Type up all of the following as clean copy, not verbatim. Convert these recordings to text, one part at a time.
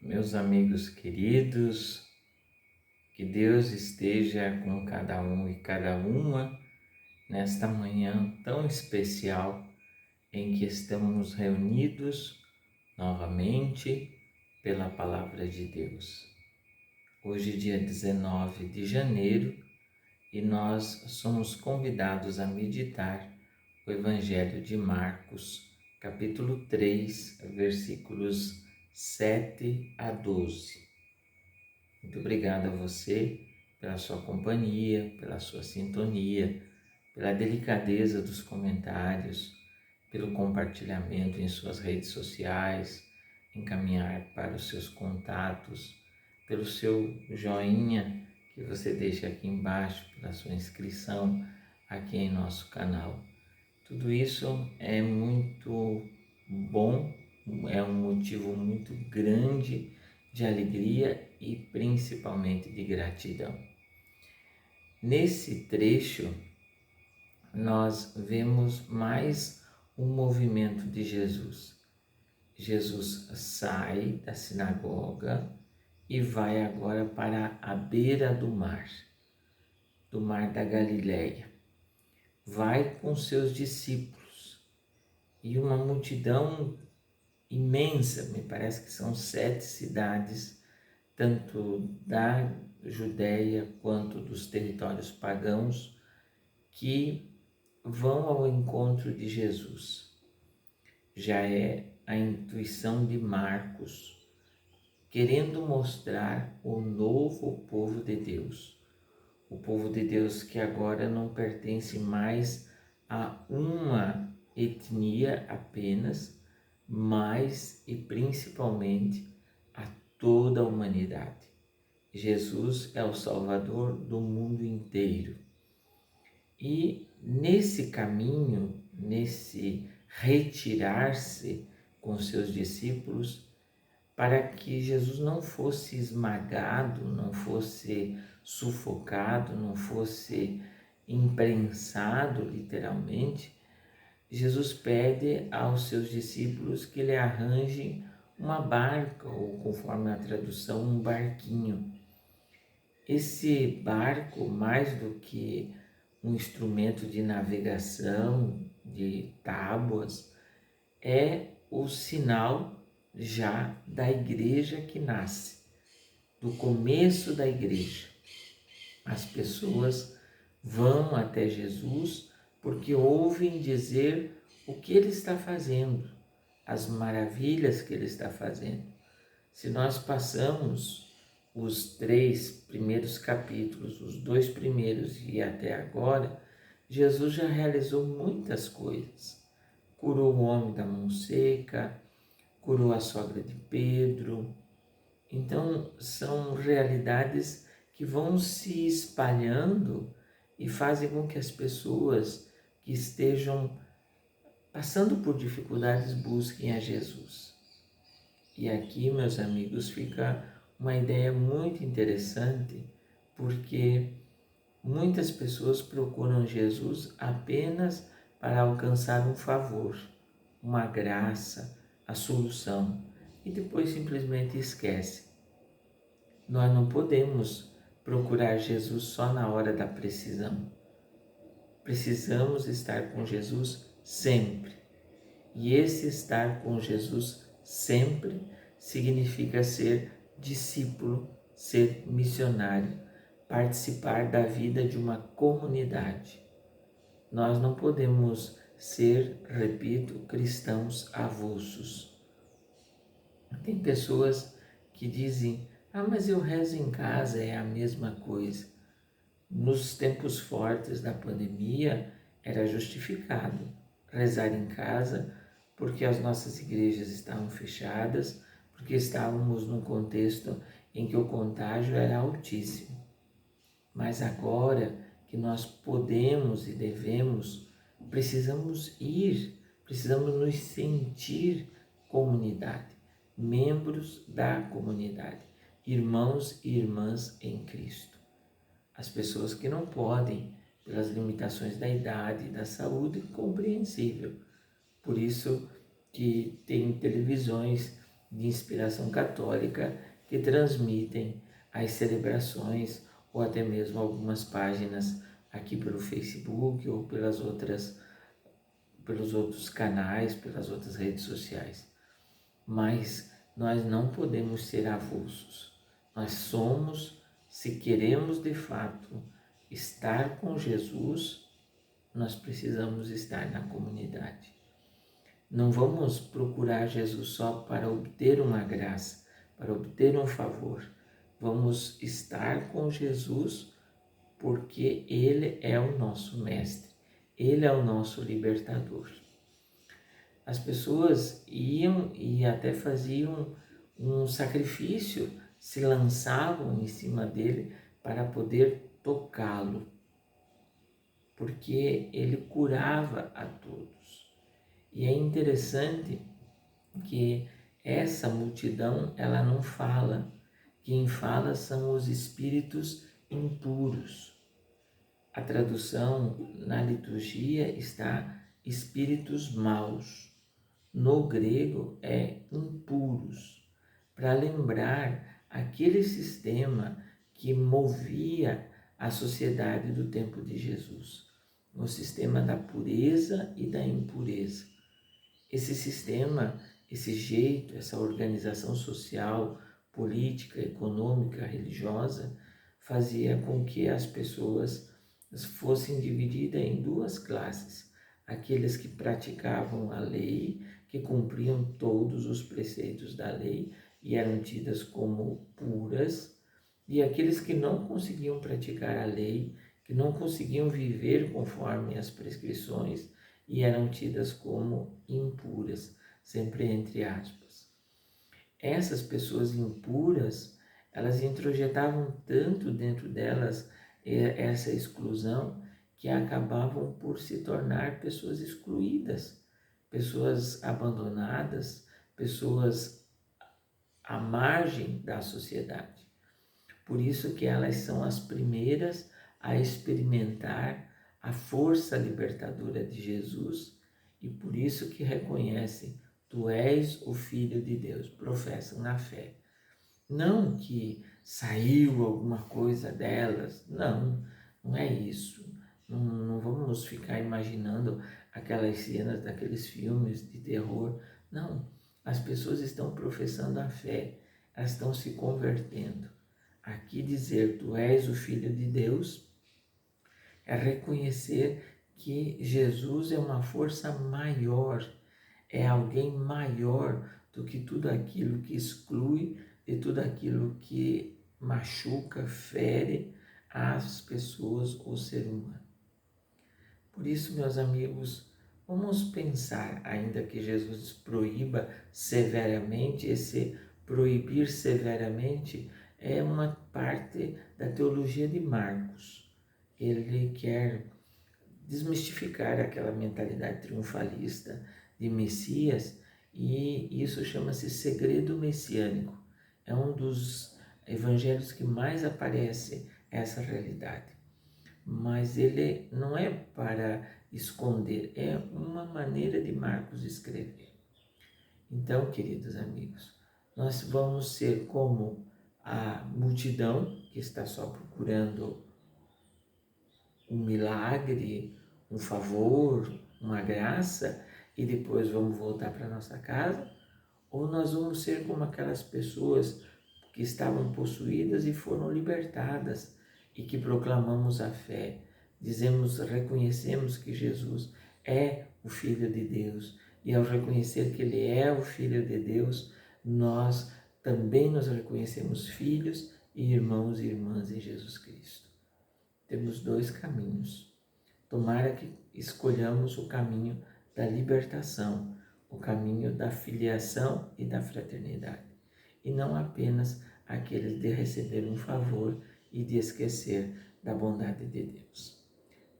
Meus amigos queridos, que Deus esteja com cada um e cada uma nesta manhã tão especial em que estamos reunidos novamente pela Palavra de Deus. Hoje, dia 19 de janeiro, e nós somos convidados a meditar o Evangelho de Marcos, capítulo 3, versículos 7 a 12. Muito obrigado a você pela sua companhia, pela sua sintonia, pela delicadeza dos comentários, pelo compartilhamento em suas redes sociais, encaminhar para os seus contatos, pelo seu joinha que você deixa aqui embaixo, pela sua inscrição aqui em nosso canal. Tudo isso é muito bom, é um motivo muito grande de alegria e principalmente de gratidão. Nesse trecho, nós vemos mais um movimento de Jesus. Jesus sai da sinagoga e vai agora para a beira do mar da Galileia. Vai com seus discípulos e uma multidão imensa, me parece que são 7 cidades, tanto da Judéia quanto dos territórios pagãos, que vão ao encontro de Jesus. Já é a intuição de Marcos, querendo mostrar o novo povo de Deus. O povo de Deus que agora não pertence mais a uma etnia apenas, mas e principalmente a toda a humanidade. Jesus é o Salvador do mundo inteiro. E nesse caminho, nesse retirar-se com seus discípulos, para que Jesus não fosse esmagado, não fosse sufocado, não fosse imprensado literalmente, Jesus pede aos seus discípulos que lhe arranjem uma barca, ou conforme a tradução, um barquinho. Esse barco, mais do que um instrumento de navegação, de tábuas, é o sinal já da igreja que nasce, do começo da igreja. As pessoas vão até Jesus porque ouvem dizer o que ele está fazendo, as maravilhas que ele está fazendo. Se nós passamos os 3 primeiros capítulos, os 2 primeiros e até agora, Jesus já realizou muitas coisas. Curou o homem da mão seca, curou a sogra de Pedro. Então, são realidades que vão se espalhando e fazem com que as pessoas que estejam passando por dificuldades busquem a Jesus. E aqui, meus amigos, fica uma ideia muito interessante, porque muitas pessoas procuram Jesus apenas para alcançar um favor, uma graça, a solução, e depois simplesmente esquece. Nós não podemos procurar Jesus só na hora da precisão. Precisamos estar com Jesus sempre. E esse estar com Jesus sempre significa ser discípulo, ser missionário, participar da vida de uma comunidade. Nós não podemos ser, repito, cristãos avulsos. Tem pessoas que dizem: mas eu rezo em casa, é a mesma coisa. Nos tempos fortes da pandemia, era justificado rezar em casa, porque as nossas igrejas estavam fechadas, porque estávamos num contexto em que o contágio era altíssimo. Mas agora que nós podemos e devemos, precisamos nos sentir comunidade, membros da comunidade, irmãos e irmãs em Cristo. As pessoas que não podem, pelas limitações da idade e da saúde, compreensível. Por isso que tem televisões de inspiração católica que transmitem as celebrações ou até mesmo algumas páginas aqui pelo Facebook ou pelos outros canais, pelas outras redes sociais. Mas nós não podemos ser avulsos. Nós somos, se queremos de fato estar com Jesus, nós precisamos estar na comunidade. Não vamos procurar Jesus só para obter uma graça, para obter um favor. Vamos estar com Jesus porque Ele é o nosso mestre, Ele é o nosso libertador. As pessoas iam e até faziam um sacrifício, se lançavam em cima dele para poder tocá-lo, porque ele curava a todos. E é interessante que essa multidão, ela não fala. Quem fala são os espíritos impuros. A tradução na liturgia está espíritos maus. No grego é impuros, para lembrar aquele sistema que movia a sociedade do tempo de Jesus, o sistema da pureza e da impureza. Esse sistema, esse jeito, essa organização social, política, econômica, religiosa, fazia com que as pessoas fossem divididas em duas classes: aqueles que praticavam a lei, que cumpriam todos os preceitos da lei e eram tidas como puras, e aqueles que não conseguiam praticar a lei, que não conseguiam viver conforme as prescrições e eram tidas como impuras, sempre entre aspas. Essas pessoas impuras, elas introjetavam tanto dentro delas essa exclusão que acabavam por se tornar pessoas excluídas, pessoas abandonadas, pessoas à margem da sociedade. Por isso que elas são as primeiras a experimentar a força libertadora de Jesus e por isso que reconhecem: tu és o Filho de Deus, professam na fé. Não que saiu alguma coisa delas, não é isso. Não vamos ficar imaginando aquelas cenas daqueles filmes de terror. Não, as pessoas estão professando a fé, elas estão se convertendo. Aqui dizer tu és o Filho de Deus é reconhecer que Jesus é uma força maior, é alguém maior do que tudo aquilo que exclui, de tudo aquilo que machuca, fere as pessoas, o ser humano. Por isso, meus amigos, vamos pensar, ainda que Jesus proíba severamente, esse proibir severamente é uma parte da teologia de Marcos. Ele quer desmistificar aquela mentalidade triunfalista de Messias e isso chama-se segredo messiânico. É um dos evangelhos que mais aparece essa realidade. Mas ele não é para esconder, é uma maneira de Marcos escrever. Então, queridos amigos, nós vamos ser como a multidão que está só procurando um milagre, um favor, uma graça e depois vamos voltar para nossa casa? Ou nós vamos ser como aquelas pessoas que estavam possuídas e foram libertadas e que proclamamos a fé, reconhecemos que Jesus é o Filho de Deus e ao reconhecer que Ele é o Filho de Deus, nós também nos reconhecemos filhos e irmãos e irmãs em Jesus Cristo. Temos dois caminhos. Tomara que escolhamos o caminho da libertação, o caminho da filiação e da fraternidade, e não apenas aqueles de receber um favor e de esquecer da bondade de Deus.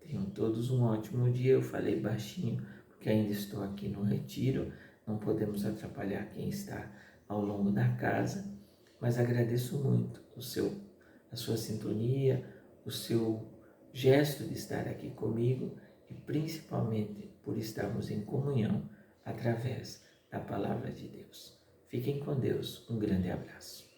Tenham todos um ótimo dia. Eu falei baixinho porque ainda estou aqui no retiro, não podemos atrapalhar quem está ao longo da casa, mas agradeço muito a sua sintonia, o seu gesto de estar aqui comigo e principalmente por estarmos em comunhão através da Palavra de Deus. Fiquem com Deus. Um grande abraço.